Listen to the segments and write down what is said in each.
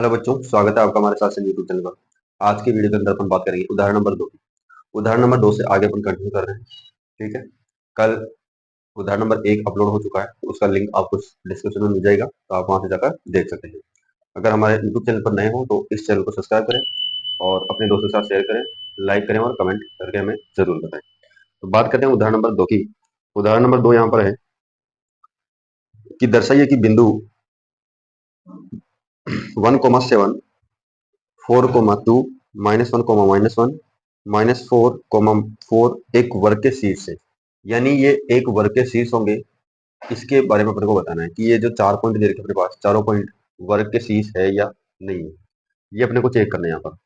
Hello बच्चों, स्वागत है आपका हमारे साथ से यूट्यूब चैनल पर। आज की वीडियो के अंदर अपन बात करेंगे उदाहरण नंबर 2 की। उदाहरण नंबर 2 से आगे अपन कंटिन्यू कर रहे हैं। ठीक है। कल उदाहरण नंबर 1 अपलोड हो चुका है, तो उसका लिंक आपको डिस्क्रिप्शन में मिल जाएगा, तो आप वहां से जाकर देख सकते हैं। अगर हमारे यूट्यूब चैनल पर नए हो तो इस चैनल को सब्सक्राइब करें और अपने दोस्तों के साथ शेयर करें, लाइक करें और कमेंट करके हमें जरूर बताएं। तो बात करते हैं उदाहरण नंबर 2 की। उदाहरण नंबर 2 यहाँ पर है कि दर्शाइए कि बिंदु 1,7, 4,2, -1, -1, -4, एक वर्ग के शीर्ष है। यानी ये एक वर्ग के शीर्ष होंगे, इसके बारे में अपने को बताना है कि ये जो 4 पॉइंट दे रखे अपने पास, चारों पॉइंट वर्ग के शीर्ष है या नहीं है। ये अपने को चेक करना है यहाँ पर।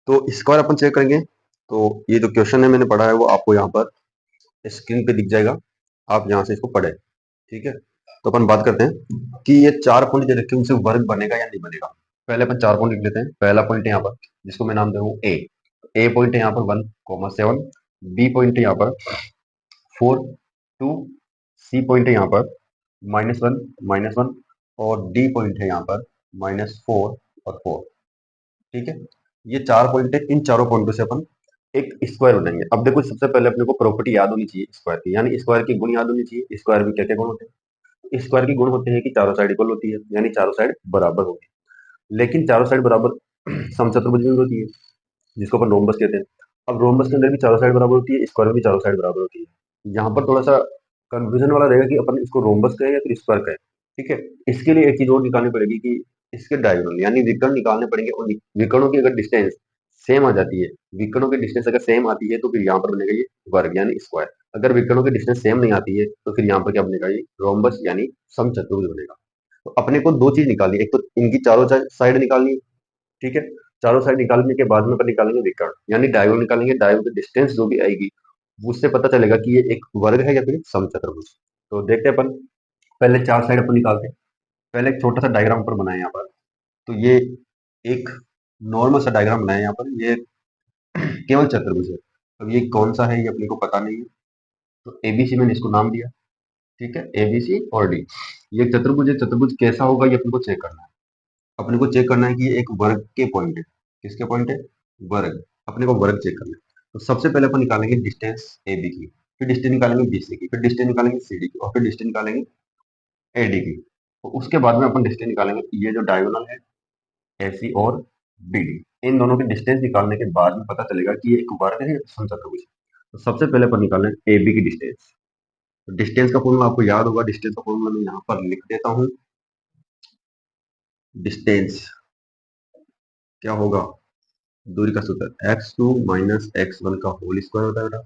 तो इसका अपन चेक करेंगे। तो ये जो क्वेश्चन है मैंने पढ़ा है वो आपको यहाँ पर स्क्रीन पे दिख जाएगा, आप यहाँ से इसको पढ़े। ठीक है। तो अपन बात करते हैं कि ये 4 पॉइंट दे रखे उनसे वर्ग बनेगा या नहीं बनेगा। पहले अपन 4 पॉइंट लिख लेते हैं। पहला पॉइंट है यहाँ पर, जिसको मैं नाम दे रहा हूँ ए पॉइंट है यहाँ पर 1,7, बी पॉइंट है यहाँ पर 4, 2, सी पॉइंट है यहाँ पर -1, -1, और डी पॉइंट है यहाँ पर -4 और 4। ठीक है। ये 4 पॉइंट है, इन चारों पॉइंटों से अपन एक स्क्वायर बनाएंगे। अब देखो, सबसे पहले अपने को प्रॉपर्टी याद होनी चाहिए स्क्वायर की, यानी स्क्वायर की गुण याद होनी चाहिए। स्क्वायर में क्या क्या गुण होते हैं? स्क्वायर की गुण होते हैं कि चारों साइड इक्वल होती है, यानी चारों साइड बराबर होगी। लेकिन चारों साइड बराबर समचतुर्भुज में भी होती है, जिसको अपन रोम्बस कहते हैं। अब रोम्बस के अंदर भी चारों साइड बराबर होती है, स्क्वायर में भी चारों साइड बराबर होती है। यहाँ पर थोड़ा सा कंफ्यूजन वाला रहेगा कि अपन इसको रोम्बस कहें या फिर स्क्वायर कहें। ठीक है। इसके लिए एक चीज और निकालनी पड़ेगी कि इसके डायगोनल यानी विकर्ण निकालने पड़ेंगे, और विकर्णों की अगर डिस्टेंस सेम आ जाती है, विकर्णों की डिस्टेंस अगर सेम आती है तो फिर यहाँ पर बनेगा ये वर्ग यानी स्क्वायर। अगर विकर्णों की डिस्टेंस सेम नहीं आती है तो फिर यहाँ पर क्या बनेगा? ये रोम्बस यानी समचतुर्भुज बनेगा। तो अपने को दो चीज निकालनी है, एक तो इनकी चारों साइड निकालनी है। ठीक है। चारों साइड निकालने के बाद में अपन निकालेंगे विकर्ण यानी डायगोनल निकालेंगे। डायगोनल की डिस्टेंस जो भी आएगी उससे पता चलेगा कि ये एक वर्ग है या फिर समचतुर्भुज। तो देखते हैं अपन। पहले चार साइड अपन निकालते हैं। पहले एक छोटा सा डायग्राम पर बनाए यहाँ पर। तो ये एक नॉर्मल सा डायग्राम बनाया यहाँ पर। ये केवल चतुर्भुज है। अब ये कौन सा है ये अपने को पता नहीं है, तो एबीसी मैंने इसको नाम दिया। ठीक है, एबीसी और डी। ये एक चतुर्भुज है। चतुर्भुज कैसा होगा ये अपने को चेक करना है। अपने को चेक करना है कि ये एक वर्ग के पॉइंट है। किसके पॉइंट है? वर्ग। अपने को वर्ग चेक करना है। तो सबसे पहले अपन निकालेंगे डिस्टेंस ए बी की, फिर डिस्टेंस निकालेंगे बीसी की, फिर डिस्टेंस निकालेंगे सीडी की, और फिर डिस्टेंस निकालेंगे एडी की। तो उसके बाद में अपन डिस्टेंस निकालेंगे ये जो डायगोनल है, एसी और बीडी। इन दोनों की डिस्टेंस निकालने के बाद में पता चलेगा कि ये एक वर्ग है या समचतुर्भुज है। तो सबसे पहले अपन निकालें ए बी की डिस्टेंस। तो डिस्टेंस का फॉर्मूला आपको याद होगा। डिस्टेंस का फॉर्मूला मैं यहाँ पर लिख देता हूँ। डिस्टेंस क्या होगा? दूरी का सूत्र x2 माइनस x1 का होल स्क्वायर होता है बेटा,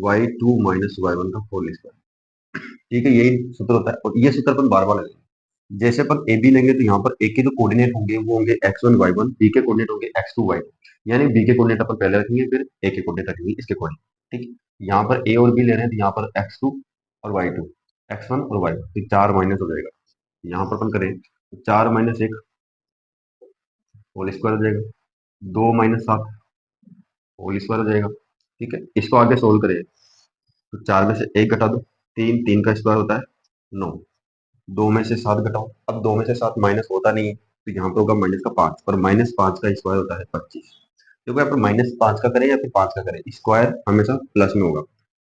y2 माइनस y1 का होल स्क्वायर। ठीक है, यही सूत्र होता है, और ये सूत्र अपन बार बार लेंगे। जैसे अपन ए बी लेंगे तो यहाँ पर ए के जो कोऑर्डिनेट होंगे वो होंगे x1 y1, बी के कोऑर्डिनेट होंगे x2 y2। यानी बी के कोऑर्डिनेट अपन पहले रखेंगे, फिर ए के कोऑर्डिनेट रखेंगे इसके कोऑर्डिनेट। ठीक है। यहाँ पर ए और बी ले रहे हैं तो यहाँ पर x2 और y2, x1 और y1, तो 4 माइनस हो जाएगा। यहाँ पर अपन करें तो 4 - 1 होल स्क्वायर हो जाएगा, 2 - 7 होल स्क्वायर हो जाएगा। ठीक है। इसको आगे सोल्व करें तो 4 में से 1 घटा दो, 3, 3 का स्क्वायर होता है 9। 2 में से 7 घटाओ। अब 2 में से 7 माइनस होता नहीं है, तो यहाँ पे होगा -5, और -5 का स्क्वायर होता है 25। देखो यहाँ पर -5 का करें या फिर 5 का करें, स्क्वायर हमेशा प्लस में होगा।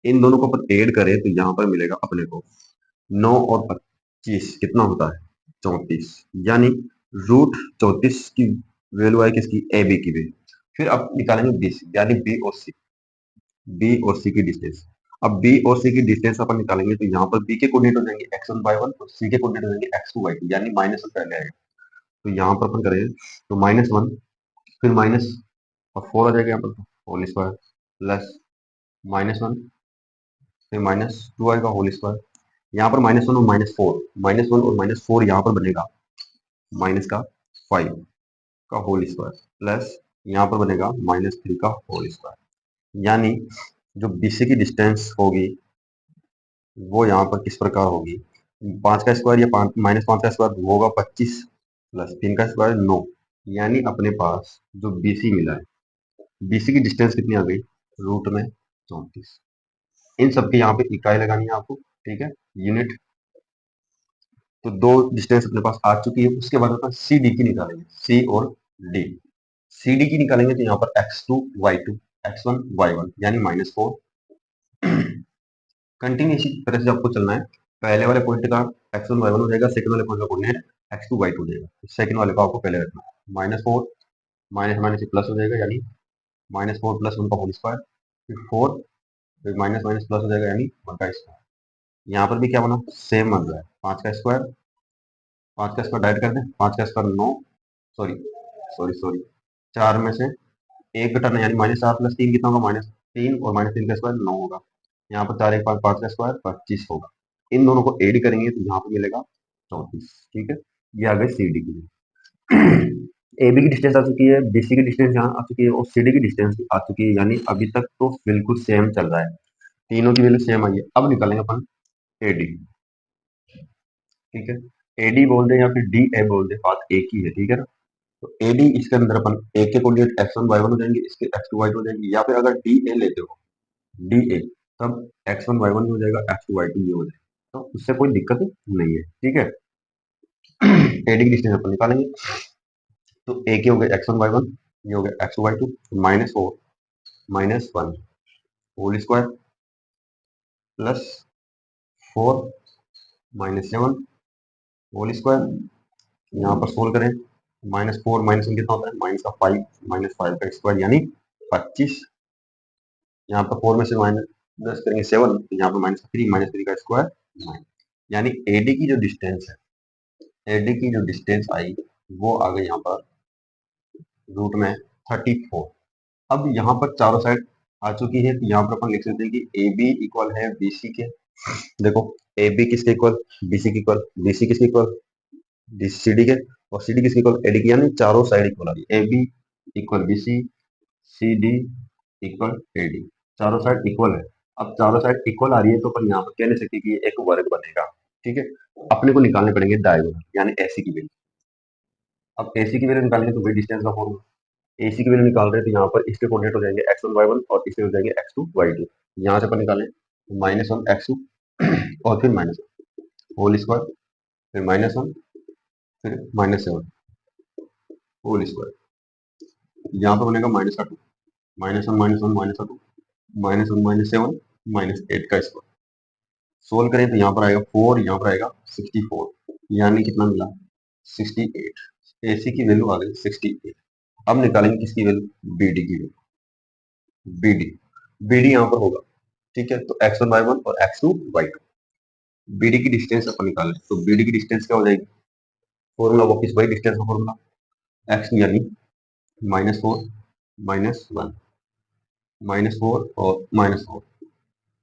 इन दोनों को अपन ऐड करें तो यहाँ पर मिलेगा अपने को 9 और 25 कितना होता है? 34। यानी √34 की वैल्यू है किसकी? ए बी की वैल्यू। फिर अब निकालेंगे बी सी, यानी बी और सी। बी और सी की डिस्टेंस। अब बी और सी की डिस्टेंस अपन निकालेंगे तो यहाँ पर बी के कोऑर्डिनेट हो जाएंगे x1 y1, और सी के कोऑर्डिनेट हो जाएंगे x2 y2, यानी -1 पहले आएगा। तो यहाँ पर अपन करें तो -1, फिर माइनस और 4 आ जाएगा यहाँ पर होल स्क्वायर, प्लस -1, फिर -2 आएगा होल स्क्वायर। यहाँ पर -1 और -4, -1 और -4 यहाँ पर बनेगा माइनस का 5 का होल स्क्वायर, प्लस यहाँ पर बनेगा -3 का होल स्क्वायर। यानी जो बीसी की डिस्टेंस होगी वो यहाँ पर किस प्रकार होगी? 5 का स्क्वायर या -5 का स्क्वायर होगा 25, प्लस 3 का स्क्वायर 9। यानी अपने पास जो बीसी मिला है, बीसी की डिस्टेंस कितनी आ गई? रूट में 34। इन सबके यहाँ पे इकाई लगानी है आपको। ठीक है, यूनिट तो दो डिस्टेंस अपने पास आ चुकी है। उसके बाद अपन सी डी की निकालेंगे, सी और डी। सी डी की निकालेंगे तो यहाँ पर x2 y2 x1 y1 यानी -4। कंटिन्यू इसी तरह से आपको चलना है। पहले वाले पॉइंट का x1 y1 हो जाएगा, सेकंड वाले पॉइंट का कोऑर्डिनेट x2 y2 हो जाएगा। सेकंड वाले को आपको पहले रखना है। -4 माइनस माइनस प्लस हो जाएगा, यानी -4 + 1 का होल स्क्वायर, फिर 4, फिर माइनस माइनस प्लस हो जाएगा, यानी 1 का स्क्वायर। यहाँ पर भी क्या बना, सेम बन रहा है। 5 का स्क्वायर, 5 का स्क्वायर डाइट कर दें, 5 का स्क्वायर 9, सॉरी सॉरी सॉरी 4 में से एक घटाना, यानी -4 + 3 कितना होगा, -3, और -3 का स्क्वायर 9 होगा। यहाँ पर 4 1 5, 5 का स्क्वायर 25 होगा। इन दोनों को ऐड करेंगे तो यहाँ पर मिलेगा 34। ठीक है, ये आ गई सी डी की। ए बी की डिस्टेंस आ चुकी है, बी सी की डिस्टेंस यहाँ आ चुकी है, और सी डी की डिस्टेंस आ चुकी है। यानी अभी तक तो बिल्कुल सेम चल रहा है, तीनों की वैल्यू सेम आई है। अब निकालेंगे अपन ए डी। ठीक है, ए डी बोल दे या फिर डी ए बोल दे, बात एक ही है। ठीक है ना, तो ए डी इसके अंदर अपन ए के कोऑर्डिनेट x1 y1 हो जाएंगे, इसके x2 y2 हो जाएंगे, या फिर अगर डी ए लेते हो, डी ए, तब x1 y1 भी हो जाएगा, x2 y2 भी हो जाएगा, तो उससे कोई दिक्कत नहीं है। ठीक है, ए डी की डिस्टेंस अपन निकालेंगे। तो ए के हो गए x1 y1, ये हो गया x2 y2, -4 -1 whole square +4 -7 whole square. यहाँ पर सोल्व करें, -4 -1 कितना होता है, -5, -5 का स्क्वायर यानी 25। यहाँ पर 4 में से माइनस करेंगे 7, यहाँ पर -3, -3 का स्क्वायर 9, यानी एडी की जो डिस्टेंस है, एडी की जो डिस्टेंस आई वो आ गई यहाँ पर रूट में 34। अब यहाँ पर चारों साइड आ चुकी है, तो यहाँ पर अपन लिख सकते हैं कि ए बी इक्वल है बी सी के। देखो, ए बी किसके इक्वल, बी सी के इक्वल, बी सी किसके इक्वल, सी डी के, और सी डी किसके इक्वल, ए डी के, यानी चारों साइड इक्वल आ रही है। A B equal B C, C D equal A D, चारों साइड इक्वल है। अब चारों साइड इक्वल आ रही है तो अपन यहाँ पर कह नहीं सकते कि ये एक वर्ग बनेगा। ठीक है, अपने को निकालने पड़ेंगे डायगोनल, यानी एसी की वैल्यू। अब एसी की वैल्यू निकालेंगे तो वही डिस्टेंस का फॉर्मूला। एसी की वैल्यू निकाल रहे हैं तो यहाँ पर इसके कोऑर्डिनेट हो जाएंगे x1 y1 और इसके हो जाएंगे x2 y2। यहाँ से अपन निकालें -1 x2 और फिर होल स्क्वायर, फिर -1, फिर -7 होल स्क्वायर। यहाँ पर बनेगा -2, -1 -1 -2, -1 -7 -8 का स्क्वायर। सोल्व करें तो यहाँ पर आएगा 4, यहाँ पर आएगा 64, यानी कितना मिला, 68। एसी की वैल्यू आ गई 68। अब निकालेंगे किसकी वैल्यू, बीडी की वैल्यू। बीडी, बीडी यहाँ पर होगा। ठीक है, तो x1 y1 और x2 y2, बीडी की डिस्टेंस अपन निकालें तो बीडी की डिस्टेंस क्या हो जाएगी, फॉर्मूला वापिस वही डिस्टेंस का फॉर्मूला, x यानी -4 -1 -4 और -4,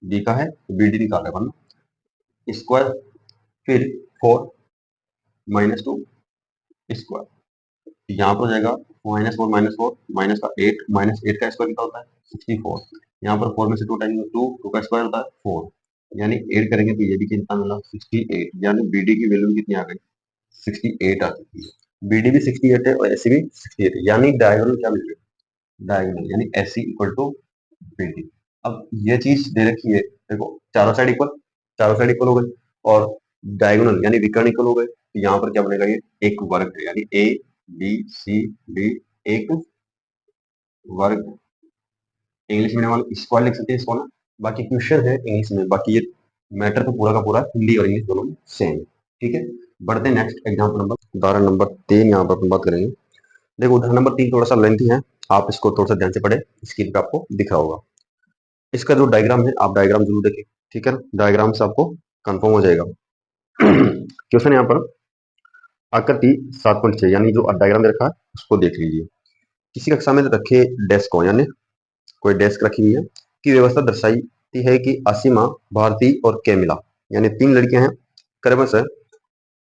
बी का है तो बीडी निकाला अपन, स्क्वायर, फिर 4 -2 स्क्वायर, यहाँ पर हो जाएगा -4 -4 माइनस का 8, -8 का स्क्वायर कितना होता है 64। यहाँ पर 4 में से 2 टाइम 2 का स्क्वायर होता है 4, यानी ऐड करेंगे तो ये भी कितना मिला 68, यानी बीडी की वैल्यू कितनी आ गई 68 आ चुकी है। बीडी भी 68 है और एसी भी 68 है, यानी डायगोनल क्या मिल गया, डायगोनल यानी एसी इक्वल टू बीडी। अब ये चीज दे रखी है, देखो चारों साइड इक्वल, चारों साइड इक्वल हो गए, और डायगोनल यानी विकर्ण इक्वल हो गए, तो यहाँ पर क्या बनेगा, ये एक वर्ग है, यानी ए बी सी डी एक वर्ग। इंग्लिश मीडियम वाले स्क्वायर लिख सकते हैं इसको ना, बाकी क्वेश्चन है इंग्लिश में, बाकी ये मैटर तो पूरा का पूरा हिंदी और इंग्लिश दोनों में सेम। ठीक है, बढ़ते हैं नेक्स्ट एग्जाम्पल नंबर, उदाहरण नंबर 3 यहाँ पर अपन बात करेंगे। देखो उदाहरण नंबर 3 थोड़ा सा लेंथी है, आप इसको थोड़ा सा ध्यान से पढ़े, स्क्रीन पे आपको दिख रहा होगा। इसका जो डायग्राम है आप डायग्राम जरूर देखें। ठीक है ना, डायग्राम से आपको कंफर्म हो जाएगा। क्वेश्चन यहाँ पर आकृति 7.6 यानी जो डायग्राम में रखा है उसको देख लीजिए। किसी कक्षा में रखे डेस्क को, यानी कोई डेस्क रखी हुई है, की व्यवस्था दर्शाती है कि असीमा, भारती और कैमिला यानी 3 लड़कियां हैं, क्रमशः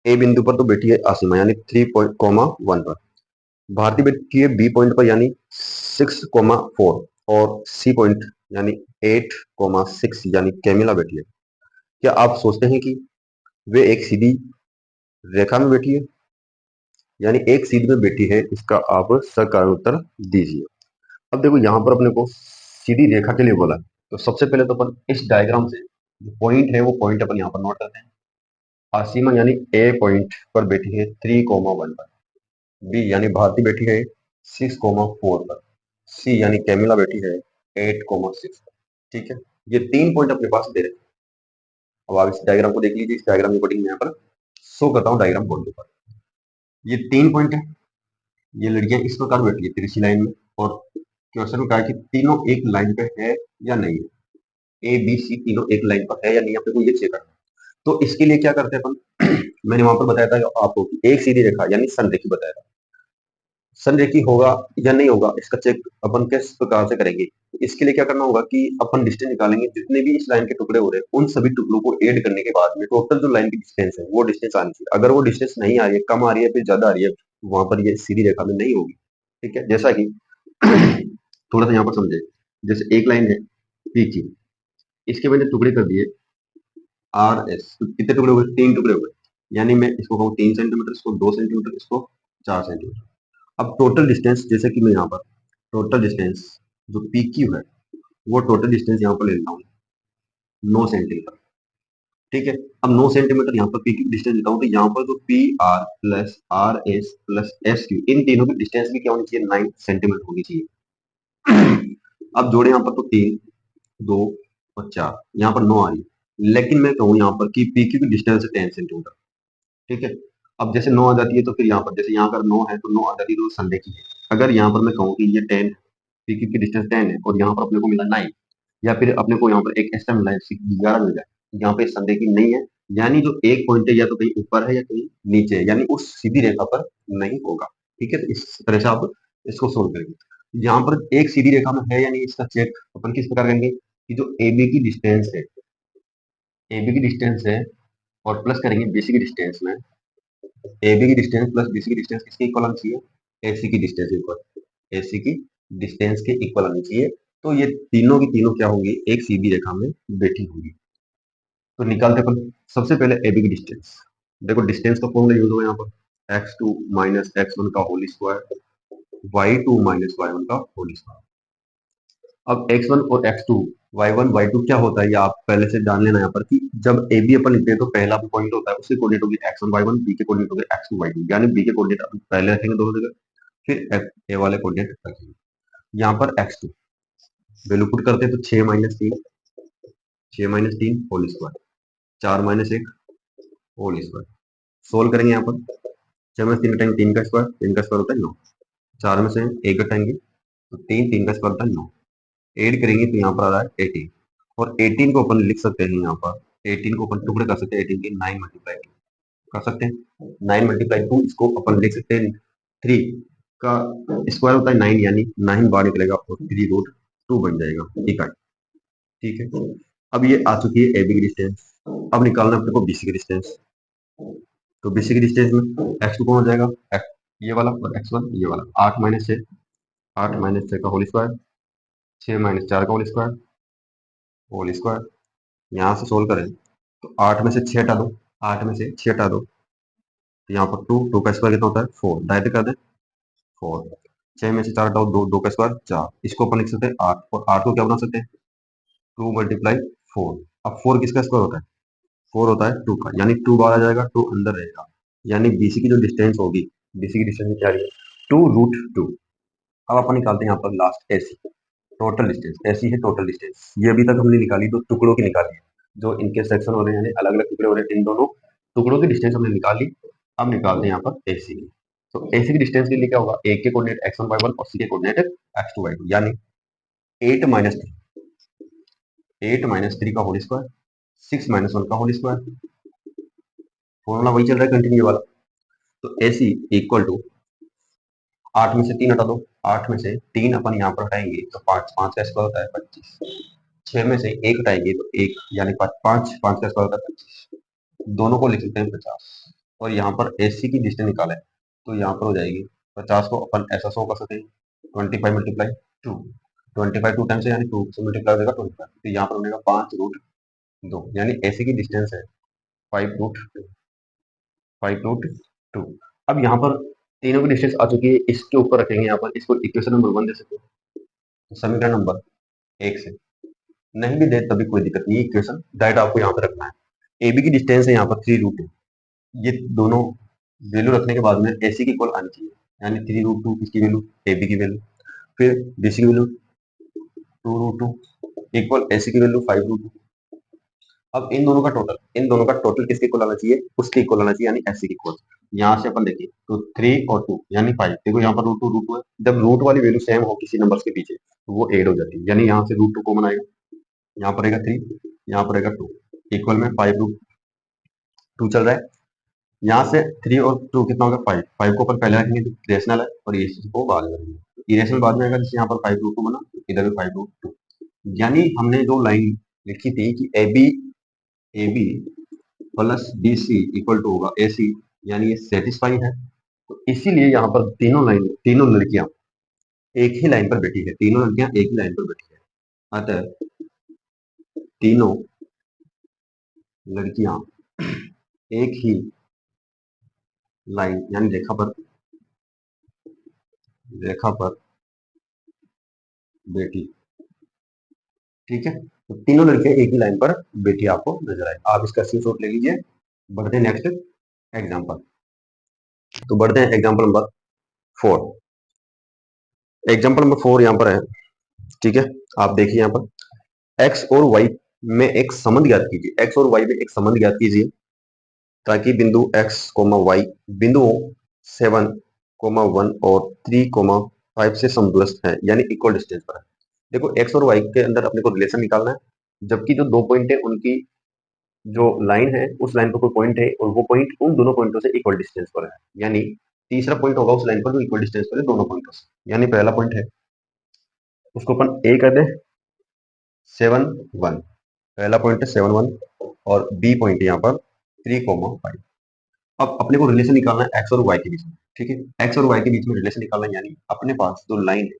ए बिंदु पर तो बैठी है असीमा यानी 3.1 पर, भारती बैठी है बी पॉइंट पर यानी 6.4, और सी पॉइंट यानी 8.6 यानी कैमिला बैठी है। क्या आप सोचते हैं कि वे एक सीधी रेखा में बैठी है, यानी एक सीधी में बैठी है, इसका आप सकारात्मक उत्तर दीजिए। अब देखो यहाँ पर अपने को सीधी रेखा के लिए बोला है, तो सबसे पहले तो अपन इस डायग्राम से जो पॉइंट है वो पॉइंट अपन यहाँ पर नोट करते हैं। आसिमा यानी ए पॉइंट पर बैठी है 3,1 पर। बी यानी भारती बैठी है 6,4 पर। सी यानी कैमिला बैठी है 8,6 पर। ठीक है, ये 3 पॉइंट अपने पास दे रहे हैं। अब आप इस डायग्राम को देख लीजिए, इस डायग्राम की अकॉर्डिंग मैं यहाँ पर शो करता हूँ डायग्राम बोर्ड के ऊपर। ये 3 पॉइंट है, ये लड़कियां इस प्रकार बैठी है तिरछी लाइन में, और क्वेश्चन में कहा है कि तीनों एक लाइन पे है या नहीं है। ए बी सी तीनों एक लाइन पर है या नहीं, आपको ये चेक करना है। तो इसके लिए क्या करते हैं अपन मैंने वहां पर बताया था आपको कि एक सीधी रेखा यानी संरेखी बताया था। संरेखी होगा या नहीं होगा इसका चेक अपन किस प्रकार से करेंगे। इसके लिए क्या करना होगा कि अपन डिस्टेंस निकालेंगे, जितने भी इस लाइन के टुकड़े हो रहे हैं उन सभी टुकड़ों को ऐड करने के बाद में टोटल जो लाइन की डिस्टेंस है वो डिस्टेंस आनी चाहिए। अगर वो डिस्टेंस नहीं आ रही है, कम आ रही है, फिर ज्यादा आ रही है, तो वहां पर ये सीधी रेखा में नहीं होगी। ठीक है, जैसा कि थोड़ा सा यहाँ पर समझे, जैसे एक लाइन है पी की, इसके मैंने टुकड़े कर दिए आर एस, तो कितने टुकड़े हो गए, 3 टुकड़े हो गए। यानी मैं इसको कहूँ 3 सेंटीमीटर, इसको 2 सेंटीमीटर, इसको 4 सेंटीमीटर। अब टोटल डिस्टेंस जैसे कि मैं यहाँ पर टोटल डिस्टेंस जो पी क्यू है वो टोटल डिस्टेंस यहाँ पर ले लेता हूँ 9 सेंटीमीटर। ठीक है, अब 9 सेंटीमीटर यहाँ पर पी क्यू डिस्टेंस लेता हूँ, तो यहाँ पर जो P R plus R S plus S Q, इन तीनों की डिस्टेंस भी क्या होनी चाहिए, 9 सेंटीमीटर होनी चाहिए। अब जोड़े यहाँ पर तो 3, 2 और 4, यहाँ पर 9 आ रही है, लेकिन मैं कहूँ यहाँ पर कि पी क्यू की डिस्टेंस है 10 सेंटीमीटर। ठीक है, अब जैसे 9 आ जाती है तो फिर यहाँ पर जैसे यहाँ अगर 9 है तो 9 आ जाती है, तो संरेखी है। अगर यहाँ पर मैं कहूँ कि ये 10 पी क्यू की डिस्टेंस 10 है और यहाँ पर अपने को मिला 9, या फिर अपने को यहाँ पर एक एक्स्ट्रा मिला है 11 मिल जाए, यहाँ पे संरेखी नहीं है, यानी जो एक पॉइंट है या तो कहीं ऊपर है या कहीं नीचे है, यानी उस सीधी रेखा पर नहीं होगा। ठीक है, तो इस तरह से आप इसको सोल्व करेंगे। यहाँ पर एक सीधी रेखा में है या नहीं इसका चेक अपन किस प्रकार करेंगे कि जो ए बी की डिस्टेंस है, ए बी की डिस्टेंस है और प्लस करेंगे बी सी की डिस्टेंस में, ए बी की डिस्टेंस प्लस बी सी की डिस्टेंस किसके इक्वल आनी चाहिए, ए सी की डिस्टेंस इक्वल, ए सी की डिस्टेंस के इक्वल आनी चाहिए। तो ये तीनों की तीनों क्या होंगी, एक सीधी रेखा में बैठी होंगी। तो निकालते अपन सबसे पहले ए बी की डिस्टेंस। देखो डिस्टेंस का फॉर्मूला यूज होगा यहाँ पर x2 माइनस x1 का whole square, y2 minus y1 का होल स्क्वायर। अब x1 और x2, y1 y2 क्या होता है, ये आप पहले से जान लेना यहाँ पर कि जब ए बी अपन लिखते हैं तो पहला पॉइंट होता है उसके कोऑर्डिनेट होगी x1 y1, बी के कोऑर्डिनेट होगी x2 y2, यानी बी के कोऑर्डिनेट अपन पहले रखेंगे दोनों जगह, फिर ए वाले कोऑर्डिनेट रखेंगे। यहाँ पर x2 वैल्यू पुट करते हैं तो 6 - 3, 6 - 3 whole square, 4 - 1 whole square. Solve करेंगे यहाँ पर, 6 में 3 घटाएंगे 3 का स्क्वायर, 3 का स्क्वायर होता है 9, 4 में से 1 घटाएंगे तो 3 का स्क्वायर होता है 9, ऐड करेंगे तो यहाँ पर आ रहा है 18, और 18 को अपन लिख सकते हैं यहाँ पर, 18 को अपन टुकड़े कर सकते हैं 18 के 9 × 2 कर सकते हैं, 9 × 2 इसको अपन लिख सकते हैं 3 का स्क्वायर होता है 9, यानी 9 बाहर निकलेगा और 3√2 बन जाएगा इकाई। ठीक है, अब ये आ चुकी है ए बी की डिस्टेंस। अब निकालना अपने को बी सी की डिस्टेंस। तो बी सी की डिस्टेंस में x2 कौन हो जाएगा, x ये वाला और x1 ये वाला, 8 - 6, 8 - 6 का होल स्क्वायर, 6 - 4 का होल स्क्वायर। यहाँ से सोल्व करें तो 8 में से 6 हटा दो, 8 में से 6 हटा दो, तो यहाँ पर 2 का स्क्वायर कितना होता है 4, डायरेक्ट कर दे 4, 6 में से 4 हटाओ 2 का स्क्वायर 4, इसको अपन लिख सकते हैं 8, और 8 को क्या बना सकते हैं 2 × 4। अब 4 किसका स्क्वायर होता है, 4 होता है 2 का, यानी 2 बाहर आ जाएगा, 2 अंदर रहेगा, यानी बीसी की जो डिस्टेंस होगी, बीसी की डिस्टेंस क्या है 2√2। अब अपन निकालते हैं यहाँ पर लास्ट एसी, टोटल डिस्टेंस, ऐसी है टोटल डिस्टेंस। ये अभी तक हमने निकाली तो टुकड़ों की निकाली है, जो इनके सेक्शन हो रहे हैं अलग अलग टुकड़े हो रहे हैं, इन दोनों टुकड़ों की डिस्टेंस हमने निकाल ली। अब निकालते हैं यहाँ पर एसी की। तो एसी की डिस्टेंस के लिए क्या होगा, ए के कोऑर्डिनेट x1 y1 और सी के कोऑर्डिनेट x2 y2, यानी 8 - 3 का होल स्क्वायर, 6 - 1 का होल स्क्वायर, फॉर्मूला वही चल रहा है कंटिन्यू वाला। तो एसी इक्वल टू 8 में से 3 हटा दो, 8 में से 3 अपन यहाँ पर हटाएंगे तो 5, 5 का स्क्वायर होता है 25, 6 में से 1 हटाएंगे तो 1, यानी 5, 5 का स्क्वायर होता है 25, दोनों को लिख सकते हैं 50। और यहाँ पर एसी की डिस्टेंस निकाले तो यहाँ पर हो जाएगी 50 को अपन ऐसा शो कर सकते हैं 25 × 2, 25 2 टाइम्स यानी 2 से मल्टीप्लाई हो जाएगा 25, तो यहाँ पर बनेगा 5√2, यानी एसी की डिस्टेंस है 5√2, 5√2। अब यहाँ पर तीनों की डिस्टेंस आ चुकी है, इसके ऊपर रखेंगे यहाँ पर, इसको इक्वेशन नंबर 1 दे सकते हैं, तो समीकरण नंबर 1 से, नहीं भी दे तभी कोई दिक्कत नहीं है, इक्वेशन डायरेक्ट आपको यहाँ पे रखना है। ए बी की डिस्टेंस है यहाँ पर 3√2, ये दोनों वैल्यू रखने के बाद में AC की इक्वल आनी चाहिए, यानी 3√2 इसकी वैल्यू, AB की वैल्यू, फिर BC की वैल्यू 2√2 इक्वल AC की वैल्यू 5√2। अब इन दोनों का टोटल किसके इक्वल आना चाहिए, उसके इक्वल आना चाहिए, यानी AC के इक्वल। यहाँ से अपन देखिए तो 3 और 2 यानी 5, देखो यहाँ पर √2 है, जब रूट वाली वैल्यू सेम हो किसी नंबर के पीछे तो वो ऐड हो जाती है, यानी यहाँ से √2 कॉमन आएगा, यहाँ पर रहेगा 3, यहाँ पर रहेगा 2, इक्वल में 5√2 चल रहा है। यहाँ से 3 और 2 कितना होगा, 5, 5 को अपन पहले रखेंगे तो इरेशनल है, और ये को बाद में रखेंगे, इरेशनल बाद में आएगा, जैसे यहाँ पर 5√2 बना, इधर भी 5√2, यानी हमने जो लाइन लिखी थी कि A B plus B C equal to होगा ए सी, यानी ये सेटिस्फाई है। तो इसीलिए यहाँ पर तीनों लड़कियां एक ही लाइन पर बैठी है, तीनों लड़कियां एक ही लाइन पर बैठी है, अतः तीनों लड़कियां एक ही लाइन यानी रेखा पर बैठी, ठीक है। तो तीनों लड़कियां एक ही लाइन पर बैठी आपको नजर आए, आप इसका स्क्रीनशॉट ले लीजिए। बढ़ते हैं नेक्स्ट एग्जांपल, तो बढ़ते हैं एग्जांपल नंबर 4। एग्जांपल नंबर 4 यहाँ पर है, ठीक है। आप देखिए यहाँ पर एक्स और वाई में एक संबंध ज्ञात कीजिए, एक्स और वाई में एक संबंध ज्ञात कीजिए ताकि बिंदु एक्स कोमा वाई बिंदुओं 7, 1 और 3, 5 से समदूरस्थ है, यानी इक्वल डिस्टेंस पर है। देखो एक्स और वाई के अंदर अपने को रिलेशन निकालना है, जबकि जो दो पॉइंट है उनकी जो लाइन है उस लाइन पर कोई पॉइंट है और वो पॉइंट उन दोनों पॉइंटों से इक्वल डिस्टेंस पर है, यानी तीसरा पॉइंट होगा उस लाइन पर जो इक्वल डिस्टेंस पर है दोनों पॉइंटों से, यानी पहला पॉइंट है उसको अपन ए कर दें 7, 1, पहला पॉइंट है 7, 1 और बी पॉइंट है यहाँ पर 3, 5। अब अपने को रिलेशन निकालना है एक्स और वाई के बीच में, ठीक है। एक्स और वाई के बीच में रिलेशन निकालना है, यानी अपने पास जो लाइन है,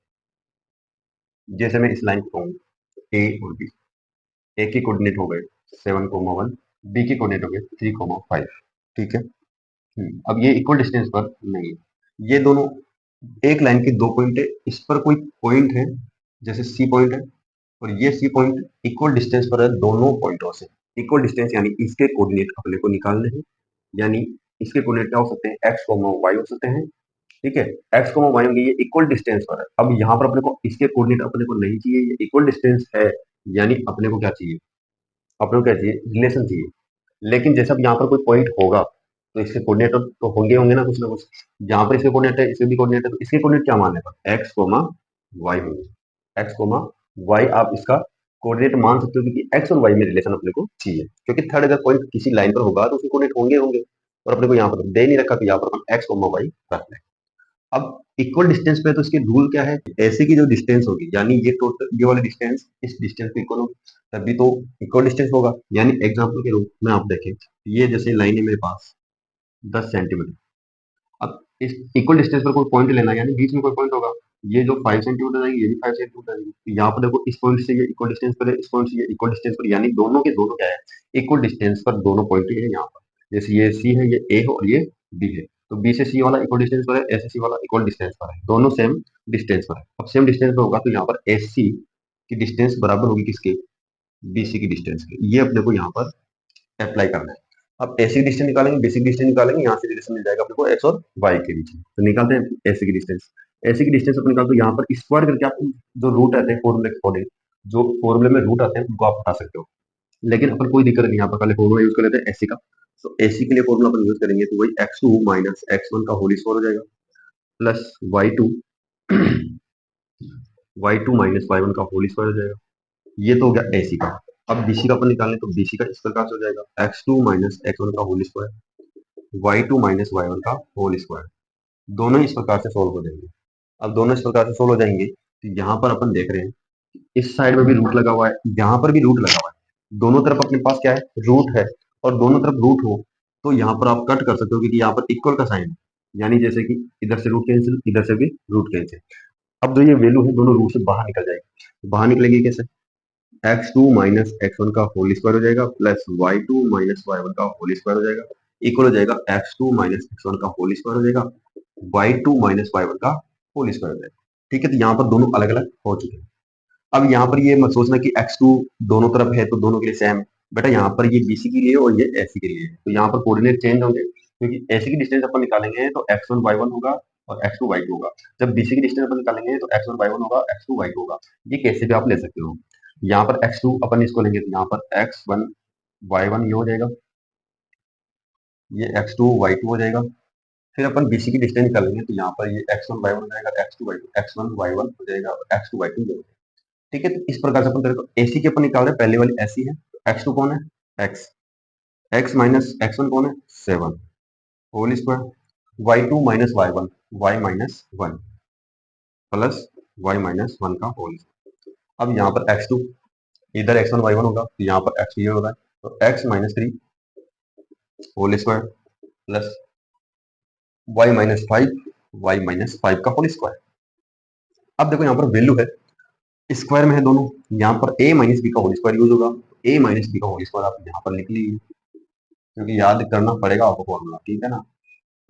जैसे मैं इस लाइन को कहूँ ए और बी, ए की कोऑर्डिनेट हो गए 7, 1, बी की कोऑर्डिनेट हो गए 3, 5, ठीक है। अब ये इक्वल डिस्टेंस पर नहीं है, ये दोनों एक लाइन के दो पॉइंट है, इस पर कोई पॉइंट है जैसे सी पॉइंट है, और ये सी पॉइंट इक्वल डिस्टेंस पर है दोनों पॉइंटों से। इक्वल डिस्टेंस यानी इसके कोऑर्डिनेट अपने को निकालने हैं, यानी इसके कोऑर्डिनेट क्या हो सकते हैं, एक्स वाई हो सकते हैं, ठीक है। एक्स वाई होंगे, ये इक्वल डिस्टेंस पर है। अब यहाँ पर अपने को इसके कोऑर्डिनेट अपने को नहीं चाहिए, ये इक्वल डिस्टेंस है, यानी अपने को क्या चाहिए, अपने को क्या चाहिए, रिलेशन चाहिए। लेकिन जैसे अब यहाँ पर कोई पॉइंट होगा तो इसके कोऑर्डिनेट तो होंगे होंगे ना कुछ, जहां पर इसके कोऑर्डिनेट है इसके भी कोऑर्डिनेट है, तो इसके कोऑर्डिनेट क्या मानने पर एक्स कोमा वाई होंगे, एक्स कोमा वाई आप इसका कोऑर्डिनेट मान सकते हो, क्योंकि एक्स और वाई में रिलेशन अपने को चाहिए, क्योंकि थर्ड अगर पॉइंट किसी लाइन पर होगा तो उसके कोऑर्डिनेट होंगे होंगे, और अपने को यहाँ पर दे नहीं रखा, तो यहाँ पर हम एक्स कोमा वाई रख लें। अब इक्वल डिस्टेंस पे तो इसके रूल क्या है, ऐसे की जो डिस्टेंस होगी, यानी ये टोटल ये वाली डिस्टेंस इस डिस्टेंस पे इक्वल होगी, तभी तो इक्वल डिस्टेंस होगा। यानी एग्जांपल के रूप में आप देखें, ये जैसे लाइन है मेरे पास 10 सेंटीमीटर, अब इस इक्वल डिस्टेंस पर कोई पॉइंट लेना है, यानी बीच में कोई पॉइंट होगा, ये जो 5 सेंटीमीटर आएगी ये भी 5 सेंटीमीटर आएगी, तो यहाँ पर देखो इस पॉइंट से ये इक्वल डिस्टेंस पर है, इस पॉइंट से ये इक्वल डिस्टेंस पर, यानी दोनों के दोनों क्या है, इक्वल डिस्टेंस पर दोनों पॉइंट है यहाँ पर। जैसे ये सी है, ये ए है और ये बी है, तो बी से सी वाला इक्वल डिस्टेंस पर है, ए से सी वाला इक्वल डिस्टेंस पर है, दोनों सेम डिस्टेंस पर है। अब सेम डिस्टेंस पर होगा तो यहाँ पर एस सी की डिस्टेंस बराबर होगी किसके, बी सी की डिस्टेंस के, ये अपने को यहाँ पर अप्लाई करना है। अब ऐसी डिस्टेंस निकालेंगे, बेसिक डिस्टेंस निकालेंगे, यहाँ से रिलेशन मिल जाएगा अपने को एक्स और वाई के बीच में, तो निकालते हैं ऐसी की डिस्टेंस। ऐसी की डिस्टेंस अपन निकालते हो, यहाँ पर स्क्वायर करके आप जो रूट आते हैं फॉर्मूले के अकॉर्डिंग, जो फॉर्मूले में रूट आते हैं उनको आप हटा सकते हो, लेकिन अपन कोई दिक्कत नहीं, यहाँ पर पहले फॉर्मूला यूज कर लेते हैं एसी का। तो एसी के लिए फॉर्मूला अपन यूज करेंगे तो वही x2 माइनस x1 का होल स्क्वायर हो जाएगा, प्लस y2 माइनस y1 का होल स्क्वायर हो जाएगा, ये तो हो गया एसी का। अब बीसी का अपन निकालें तो बीसी का इस प्रकार से हो जाएगा x2 माइनस x1 का whole square, y2 minus y1 का होल स्क्वायर, दोनों इस प्रकार से सोल्व हो जाएंगे। अब दोनों इस प्रकार से सोल्व हो जाएंगे, तो यहाँ पर अपन देख रहे हैं इस साइड में भी रूट लगा हुआ है, यहाँ पर भी रूट लगा हुआ है, दोनों तरफ अपने पास क्या है, रूट है, और दोनों तरफ रूट हो तो यहाँ पर आप कट कर सकते हो, क्योंकि यहाँ पर इक्वल का साइन है, यानी जैसे कि इधर से रूट कैंसिल, इधर से भी रूट कैंसिल। अब जो ये वैल्यू है दोनों रूट से बाहर निकल जाएगी, तो बाहर निकलेगी कैसे, x2 माइनस x1 का होल स्क्वायर हो जाएगा, प्लस y2 माइनस y1 का होल स्क्वायर हो जाएगा, इक्वल हो जाएगा x2 माइनस x1 का होल स्क्वायर हो जाएगा, y2 माइनस y1 का होल स्क्वायर हो जाएगा, ठीक है। तो यहाँ पर दोनों अलग अलग हो चुके हैं। अब यहाँ पर ये मत सोचना कि x2 दोनों तरफ है तो दोनों के लिए सेम है, बेटा यहाँ पर ये BC के लिए और ये AC के लिए है, तो यहाँ पर कोऑर्डिनेट चेंज होंगे, क्योंकि ऐसी की डिस्टेंस अपन निकालेंगे तो x1 y1 होगा और x2 y2 होगा। जब बीसी की डिस्टेंस अपन निकालेंगे तो x1 y1 होगा, x2 y2 होगा। ये कैसे भी आप ले सकते हो। यहाँ पर x2 अपन इसको लेंगे तो यहाँ पर x1 y1 ये हो जाएगा, ये x2 y2 हो जाएगा। फिर अपन बीसी की डिस्टेंस निकालेंगे तो यहाँ पर ये x1 y1 हो जाएगा, x1 y1 हो जाएगा और x2 y2 हो जाएगा। ठीक है, तो इस प्रकार से अपन करें तो एसी की अपन निकाल रहे हैं, पहले वाली ऐसी है, x2 कौन है, x माइनस x1 कौन है, 7 whole square, y2 minus y1 y minus 1 plus y minus 1 का होल। अब यहाँ पर x2, इधर x1 y1 होगा तो यहाँ पर x2 ये होगा, तो x minus 3 whole square plus y minus 5 y minus 5 का होल स्क्वायर। अब देखो यहाँ पर वैल्यू है, स्क्वायर में है दोनों, यहाँ पर a माइनस बी का होल स्क्वायर यूज होगा, a माइनस बी का होल स्क्वायर आप यहाँ पर लिख लीजिए, क्योंकि याद करना पड़ेगा आपको फॉर्मूला, ठीक है ना।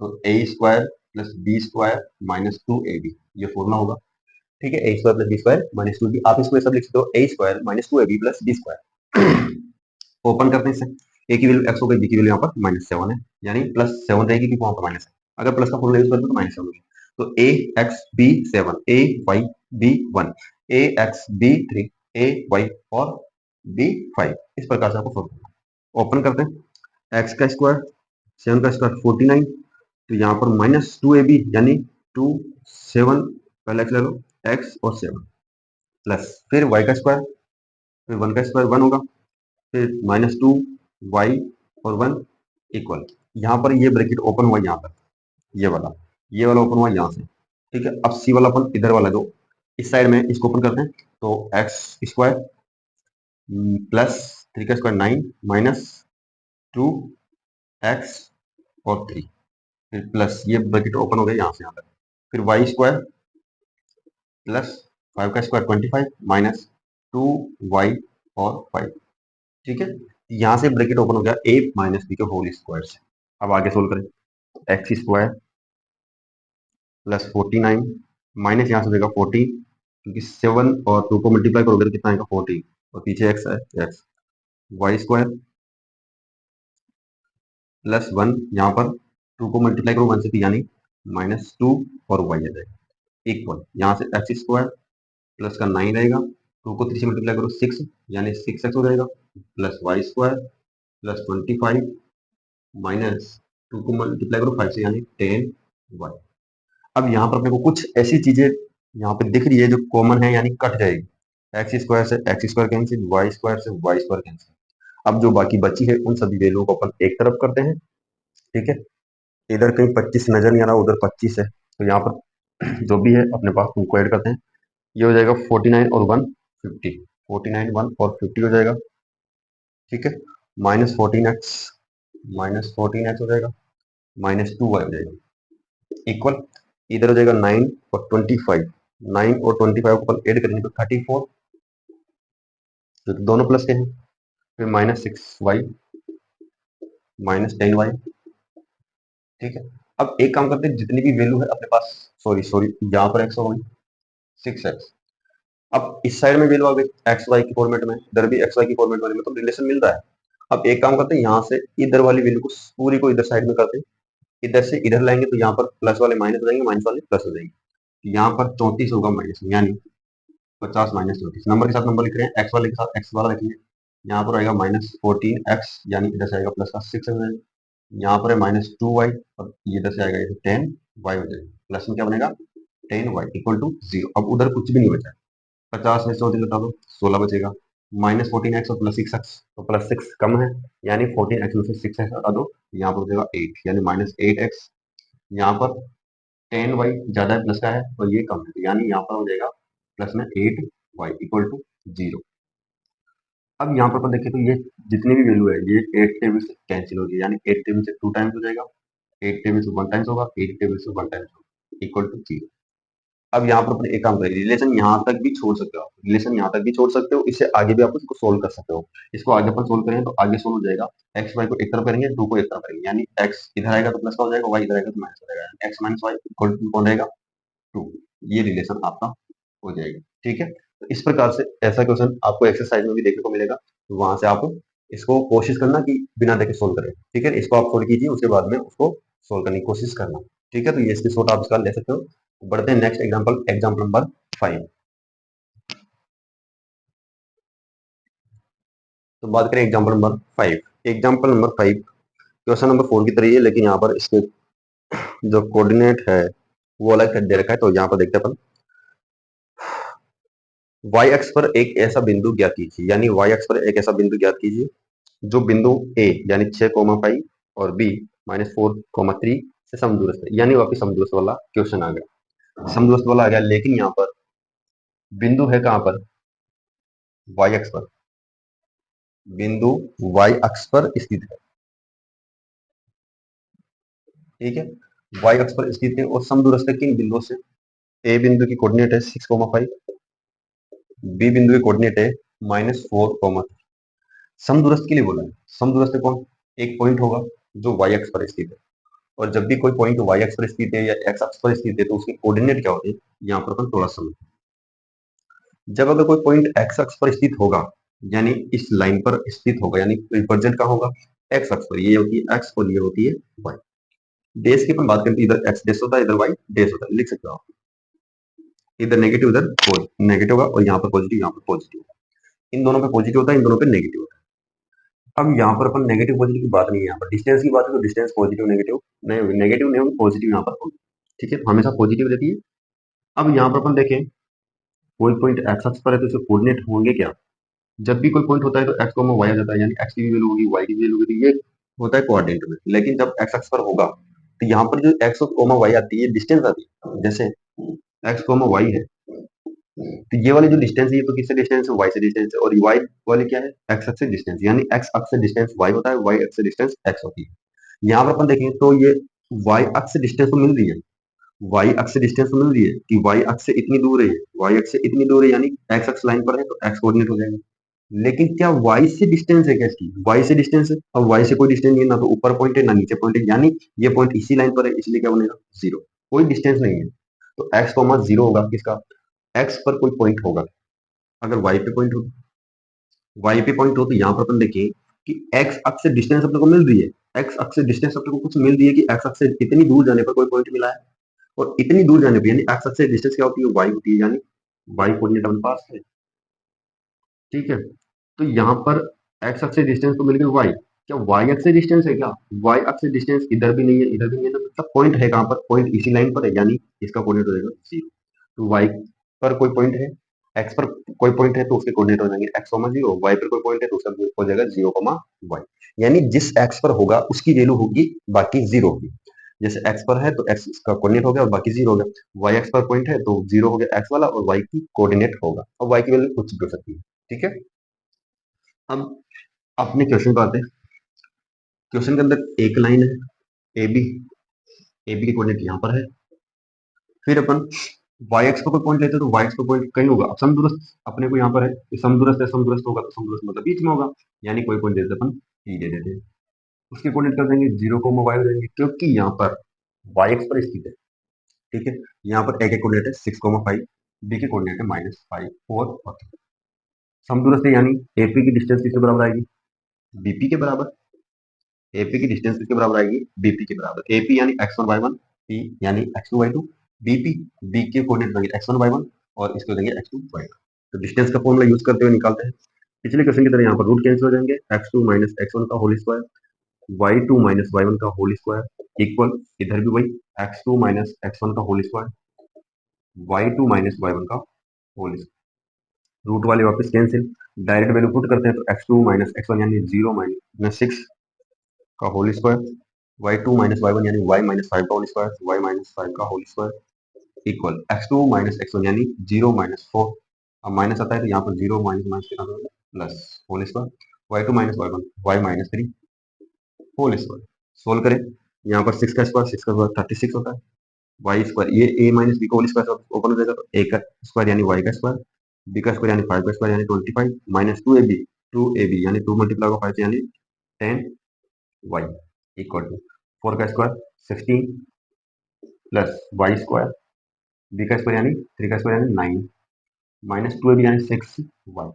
तो a square plus b square minus 2ab ये फॉर्मूला होगा। ठीक है, a square plus b square minus 2b, आप इसको सब लिख सकते हो, a square minus 2ab plus b square. Open करते हैं इसे, ए की वैल्यू x हो गई, बी की वैल्यू यहाँ पर -7 है, यानी +7 रहेगी क्योंकि वहां पर माइनस है। अगर प्लस का फॉर्मूला यूज करते तो -7 होगी। तो ए एक्स बी 7, ए वाई बी 1, ए एक्स बी 3, ए वाई और बी 5, इस प्रकार से आपको फॉर्मूला। ओपन करते हैं, एक्स का स्क्वायर 7 का स्क्वायर 49, तो यहाँ पर -2ab यानी 2 7, पहले एक्स ले लो, एक्स और 7 प्लस फिर वाई का स्क्वायर, फिर 1 का स्क्वायर 1 होगा, फिर -2 वाई और 1 इक्वल, यहाँ पर ये ब्रैकेट ओपन हुआ यहाँ पर, ये वाला ओपन हुआ यहाँ से। ठीक है, अब सी वाला अपन इधर वाला जो इस साइड में इसको ओपन करते हैं, तो एक्स स्क्वायर प्लस 3 का स्क्वायर 9 माइनस 2 एक्स और 3, फिर प्लस ये ब्रैकेट ओपन हो गया यहाँ से यहाँ तक, फिर वाई स्क्वायर प्लस 5 का स्क्वायर 25 माइनस 2y और 5। ठीक है, यहाँ से ब्रैकेट ओपन हो गया a माइनस बी के होल स्क्वायर से। अब आगे सोल्व करें, एक्स स्क्वायर प्लस 49 माइनस यहाँ से देगा 14, क्योंकि 7 और 2 को मल्टीप्लाई करोगे तो कितना आएगा 14, और पीछे x है, एक्स वाई स्क्वायर प्लस 1, यहाँ पर 2 को मल्टीप्लाई करो 1 से, यानी -2 और y आ जाएगा इक्वल, यहाँ से एक्स स्क्वायर प्लस का 9 रहेगा, 2 को 3 से मल्टीप्लाई करो 6, यानी 6x हो जाएगा, plus Y square plus 25 minus 2 को मल्टीप्लाई करो 5 से, यानी 10y। अब यहाँ पर अपने को कुछ ऐसी चीजें यहाँ पे दिख रही है जो कॉमन है, यानी कट जाएगी, एक्स स्क्वायर से X square cancel, Y square से वाई स्क्वायर कैंसिल। अब जो बाकी बची है उन सभी वैल्यू को अपन एक तरफ करते हैं। ठीक है, इधर कहीं 25 नजर नहीं आ रहा, उधर 25 है, तो यहाँ पर जो भी है अपने पास उनको ऐड करते हैं। ये हो जाएगा 49 और 1 50, 49 1 और 50 हो जाएगा। ठीक है, -14x हो जाएगा, -2y हो जाएगा इक्वल, इधर हो जाएगा 9 और 25, 9 और 25 को अपन ऐड करेंगे तो 34, तो दोनों प्लस के हैं, फिर -6y -10y। ठीक है, अब एक काम करते हैं, जितनी भी वैल्यू है अपने पास, सॉरी सॉरी यहाँ पर x हो गई 6x, अब इस साइड में वैल्यू आ गई एक्स वाई की फॉर्मेट में, इधर भी एक्स वाई की फॉर्मेट में, मतलब रिलेशन मिल रहा है। अब एक काम करते हैं, यहाँ से इधर वाली वैल्यू को पूरी को इधर साइड में करते हैं, इधर से इधर लाएंगे तो यहाँ पर प्लस वाले माइनस हो जाएंगे, माइनस वाले प्लस हो जाएंगे, यहाँ पर 34 होगा माइनस, यानी 50 -34, नंबर के साथ नंबर लिख रहे हैं, एक्स वाले के साथ एक्स वाला लिखेंगे, यहाँ पर आएगा -14x, यानी इधर से आएगा प्लस का 6 हो जाएगा, यहाँ पर है -2y और इधर से आएगा 10y हो जाएगा, प्लस में क्या बनेगा 10y इक्वल टू 0। अब उधर कुछ भी नहीं बचा, 50 में 34 घटा दो 16 बचेगा, -14x और +6x, तो +6 कम है, यानी 14x में से 6x हटा दो, यहाँ पर हो जाएगा 8, यानी -8x, यहाँ पर 10y ज्यादा है प्लस का है और ये कम है, तो यानी यहाँ पर हो जाएगा प्लस में 8y इक्वल टू 0। अब यहाँ पर अपन देखें तो ये जितनी भी वैल्यू है ये 8 टेबल से कैंसिल हो गई, यानी 8 टेबल से 2 टाइम्स हो जाएगा, 8 टेबल से 1 टाइम्स होगा, 8 टेबल से 1 टाइम्स होगा इक्वल टू 0। अब यहाँ पर अपने एक काम करें, रिलेशन यहाँ तक भी छोड़ सकते हो आप, रिलेशन यहाँ तक भी छोड़ सकते हो, इससे आगे भी आप इसको सोल्व कर सकते हो। इसको आगे अपन सोल्व करें तो आगे सोल्व हो जाएगा, एक्स वाई को एक तरफ करेंगे, 2 को एक तरफ करेंगे, यानी एक्स इधर आएगा तो प्लस का हो जाएगा, वाई इधर आएगा तो माइनस हो जाएगा, X minus Y equal to कौन रहेगा 2, ये रिलेशन आपका हो जाएगा। ठीक है, तो इस प्रकार से ऐसा क्वेश्चन आपको एक्सरसाइज में भी देखने को मिलेगा, तो वहां से आप इसको कोशिश करना कि बिना देखे सोल्व करें, ठीक है। इसको आप सोल्व कीजिए, उसके बाद में उसको सोल्व करने की कोशिश करना, ठीक है। तो ये इसकी शॉर्ट आप इसका ले सकते हो। बढ़ते हैं नेक्स्ट एग्जाम्पल, एग्जाम्पल नंबर 5। तो बात करें example number 5। Example number 5 question number 4 की तरह है, लेकिन यहाँ पर इसके जो कोऑर्डिनेट है वो अलग दे रखा है। तो यहाँ पर देखते हैं अपन, वाई अक्ष पर एक ऐसा बिंदु ज्ञात कीजिए, यानी वाई अक्ष पर एक ऐसा बिंदु ज्ञात कीजिए जो बिंदु ए यानी 6,5 और बी -4,3 से समदूरस्थ है। यानी वापिस समदूरस्थ वाला क्वेश्चन आ गया, समदूरस्थ वाला आ गया, लेकिन यहाँ पर बिंदु है कहाँ पर, वाई अक्ष पर। बिंदु वाई अक्ष पर स्थित है, ठीक है। वाई अक्ष पर स्थित है और समदूरस्थ है किन बिंदुओं से, ए बिंदु की कोऑर्डिनेट है 6,5, बी बिंदु की कोऑर्डिनेट है -4, समदूरस्थ के लिए बोला है। समदूरस्थ कौन, एक पॉइंट होगा जो वाई अक्ष पर स्थित है, और जब भी कोई पॉइंट वाई अक्ष पर स्थित है या एक्स अक्ष पर स्थित है तो उसके कोऑर्डिनेट क्या होते हैं, यहाँ पर अपन थोड़ा समझ। जब अगर कोई पॉइंट एक्स अक्ष पर स्थित होगा, यानी इस लाइन पर स्थित होगा, यानी रिप्रेजेंट कहाँ होगा, एक्स अक्ष पर। ये होती है एक्स और ये होती है वाई। डेज की अपन बात करते हैं, इधर एक्स डेज होता है, इधर वाई डेज होता है, लिख सकते हो आप। इधर नेगेटिव, उधर नेगेटिव होगा, और यहाँ पर पॉजिटिव, यहाँ पर पॉजिटिव। इन दोनों पे पॉजिटिव होता है, इन दोनों पे नेगेटिव होता है। अब यहाँ पर अपन नेगेटिव पॉजिटिव की बात नहीं है, यहाँ पर डिस्टेंस की बात है, तो डिस्टेंस पॉजिटिव नेगेटिव नहीं होगी, नेगेटिव नहीं होगी, पॉजिटिव यहाँ पर होगी, ठीक है। हमेशा पॉजिटिव रहती है। अब यहाँ पर अपन देखें, कोई पॉइंट एक्स अक्ष पर है तो इसके कोऑर्डिनेट होंगे क्या, जब भी कोई पॉइंट होता है तो एक्स को वाई आ जाता है, यानी एक्स की भी वैल्यू होगी, वाई की भी वैल्यू होगी, तो ये होता है कोऑर्डिनेट में। लेकिन जब एक्स अक्ष पर होगा तो यहाँ पर जो एक्स और वाई आती है, डिस्टेंस आती है। जैसे एक्स वाई है, तो ये वाली जो डिस्टेंस है ये तो किससे डिस्टेंस है, वाई से डिस्टेंस है, और वाई वाली क्या है, एक्स अक्ष से डिस्टेंस, यानी एक्स अक्ष से डिस्टेंस वाई होता है, वाई अक्ष से डिस्टेंस एक्स होती है। यहाँ पर अपन देखें तो ये वाई अक्ष से डिस्टेंस तो मिल रही है, वाई अक्ष से डिस्टेंस तो मिल रही है कि वाई अक्ष से इतनी दूर है, वाई अक्ष से इतनी दूर है, यानी एक्स अक्ष लाइन पर है तो एक्स कोऑर्डिनेट हो जाएगा। लेकिन क्या वाई से डिस्टेंस है, क्या इसकी वाई से डिस्टेंस है, और वाई से कोई डिस्टेंस नहीं है, ना तो ऊपर पॉइंट है ना नीचे पॉइंट है, यानी ये पॉइंट इसी लाइन पर है, इसलिए क्या बनेगा, जीरो, कोई डिस्टेंस नहीं है। तो एक्स कॉमा जीरो होगा किसका, एक्स पर कोई पॉइंट होगा। अगर वाई पे पॉइंट हो, वाई पे पॉइंट हो तो यहाँ पर अपन देखिए कि एक्स अक्ष से डिस्टेंस अपने को मिल रही है, एक्स अक्ष से डिस्टेंस अपने को कुछ मिल रही है कि एक्स अक्ष से इतनी दूर जाने पर कोई पॉइंट मिला है, और इतनी दूर जाने पर यानी एक्स अक्ष से डिस्टेंस क्या होती है, वाई होती है, यानी वाई कोऑर्डिनेट अपने पास है, ठीक है। तो यहाँ पर एक्स अक्ष से डिस्टेंस तो मिल गई वाई, क्या वाई अक्ष से डिस्टेंस है क्या, वाई अक्ष से डिस्टेंस इधर भी नहीं है, इधर भी नहीं है, तो मतलब पॉइंट है कहाँ पर, पॉइंट इसी लाइन पर है, यानी इसका कोऑर्डिनेट हो जाएगा जीरो। तो वाई पर कोई पॉइंट है, एक्स पर कोई पॉइंट है तो उसके कोऑर्डिनेट हो जाएंगे एक्स कॉमा जीरो, वाई पर कोई पॉइंट है तो उसका हो जाएगा जीरो कॉमा वाई। यानी जिस एक्स पर होगा उसकी वैल्यू होगी, बाकी जीरो होगी। जैसे एक्स पर है तो एक्स का कोऑर्डिनेट हो गया और बाकी जीरो हो गया, वाई एक्स पर पॉइंट है तो जीरो हो गया एक्स वाला, और वाई की कोऑर्डिनेट होगा, और वाई की वैल्यू कुछ भी हो सकती है, ठीक है। अब अपने क्वेश्चन पर आते हैं। क्वेश्चन के अंदर एक लाइन है ए बी, ए बी की कोऑर्डिनेट यहाँ पर है। फिर अपन वाई एक्स पर कोई पॉइंट लेते हैं तो वाई एक्स पर पॉइंट कहीं होगा, अब समदूरस्थ अपने को यहाँ पर है, ये समदूरस्थ है, समदूरस्थ होगा तो समदूरस्थ मतलब बीच में होगा, यानी कोई पॉइंट देते अपन ई दे देते हैं। उसकी कोऑर्डिनेट कर देंगे जीरो को मोबाइल देंगे, क्योंकि यहाँ पर वाई एक्स पर स्थित है, ठीक है। यहाँ पर ए के कोऑर्डिनेट है 6,5, बी के कोऑर्डिनेट है -5 4 और 3। समदूरस्थ है यानी एपी की डिस्टेंस किसके बराबर आएगी, बीपी के बराबर। एपी की डिस्टेंस किसके बराबर आएगी, बीपी के बराबर। एपी यानी x1 y1, पी यानी x2 y2, बीपी बी के कोऑर्डिनेट देंगे x1 y1 और इसको देंगे x2 y2। तो डिस्टेंस का फॉर्मूला यूज करते हुए निकालते हैं। पिछले क्वेश्चन की तरह यहाँ पर रूट कैंसिल हो जाएंगे, x2 माइनस x1 का whole square, y2 minus y1 का होल स्क्वायर इक्वल, इधर भी वही x2 माइनस x1 का whole square, y2 minus y1 का होल स्क्वायर। रूट वाले वापस कैंसिल, डायरेक्ट वैल्यू पुट करते हैं तो x2 माइनस x1 यानी 0 माइनस 6 का whole square, y2 minus y1 यानी y माइनस 5 का होल स्क्वायर, y माइनस 5 का whole square equal x2 minus x1 यानी 0 माइनस 4। अब माइनस आता है तो यहाँ पर 0 माइनस माइनस कितना होगा, plus whole square, y2 minus y1 y minus 3 whole square. Solve करें, यहाँ पर 6 का स्क्वायर 36 होता है, वाई स्क्वायर ये ए माइनस बी का होल स्क्वायर ओपन हो जाएगा, तो ए का स्क्वायर यानी वाई का स्क्वायर, बी का स्क्वायर यानी 5 का स्क्वायर यानी 25 माइनस 2 ए बी यानी 2 मल्टीप्लाई होगा 5 यानी 10 वाई इक्वल टू 4 का square 16 plus Y square, B का स्क्वायर यानी 3 का स्क्वायर यानी 9 माइनस 2 ए बी यानी 6 वाई।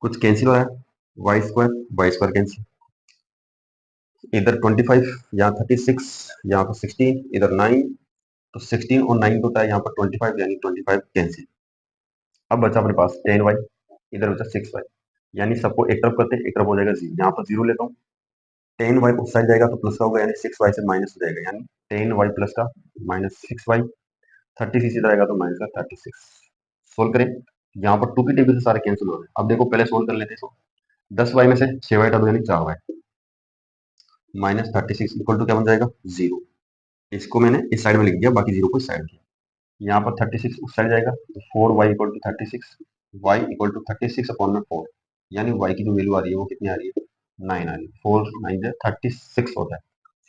कुछ कैंसिल हो रहा है, वाई स्क्वायर कैंसिल, इधर 25 यहाँ 36 यहाँ पर 16 इधर 9, तो 16 और 9 होता है यहाँ पर 25 यानी 25 कैंसिल। अब बचा अपने पास 10y, इधर बचा 6y, यानी सबको एक तरफ करते हैं, एक तरफ हो जाएगा 0, यहाँ पर 0 लेता हूँ, 10y उस साइड जाएगा तो प्लस का होगा यानी 6y से माइनस हो जाएगा, यानी 10y प्लस का माइनस 6y, 36 इधर आएगा तो माइनस का 36। सोल्व करें, यहाँ पर 2 की टेबल से सारे कैंसिल हो रहे हैं। अब देखो पहले सोल्व कर लेते हैं। 10y में से 6y हटा दो यानी 4y, माइनस 36 इक्वल टू क्या बन जाएगा 0। इसको मैंने इस साइड में लिख दिया, बाकी 0 को इस साइड किया। यहाँ पर 36 उस साइड जाएगा तो 4y equal to 36, y equal to 36 upon में 4, यानी y की जो वैल्यू आ रही है वो कितनी आ रही है 9 आ रही है। 4 9 जा 36 होता है,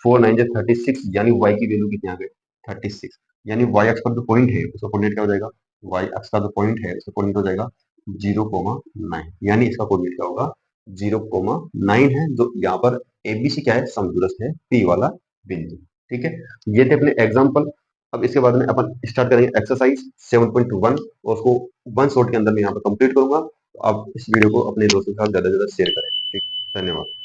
4 9 जा 36, यानी y की वैल्यू कितनी आ गई 36, यानी y अक्ष पर जो पॉइंट है उसका कोऑर्डिनेट क्या हो जाएगा, y अक्ष का जो पॉइंट है उसका कोऑर्डिनेट हो जाएगा 0,9, यानी इसका कोऑर्डिनेट क्या होगा 0,9 है, जो यहाँ पर एबीसी क्या है समदूरस्थ है P वाला बिंदु। ठीक है, ये थे अपने एग्जाम्पल। अब इसके बाद में अपन स्टार्ट करेंगे एक्सरसाइज 7.1 और उसको वन शॉट के अंदर में यहाँ पर कंप्लीट करूंगा। तो आप इस वीडियो को अपने दोस्तों के साथ ज्यादा से ज्यादा शेयर करें। ठीक, धन्यवाद।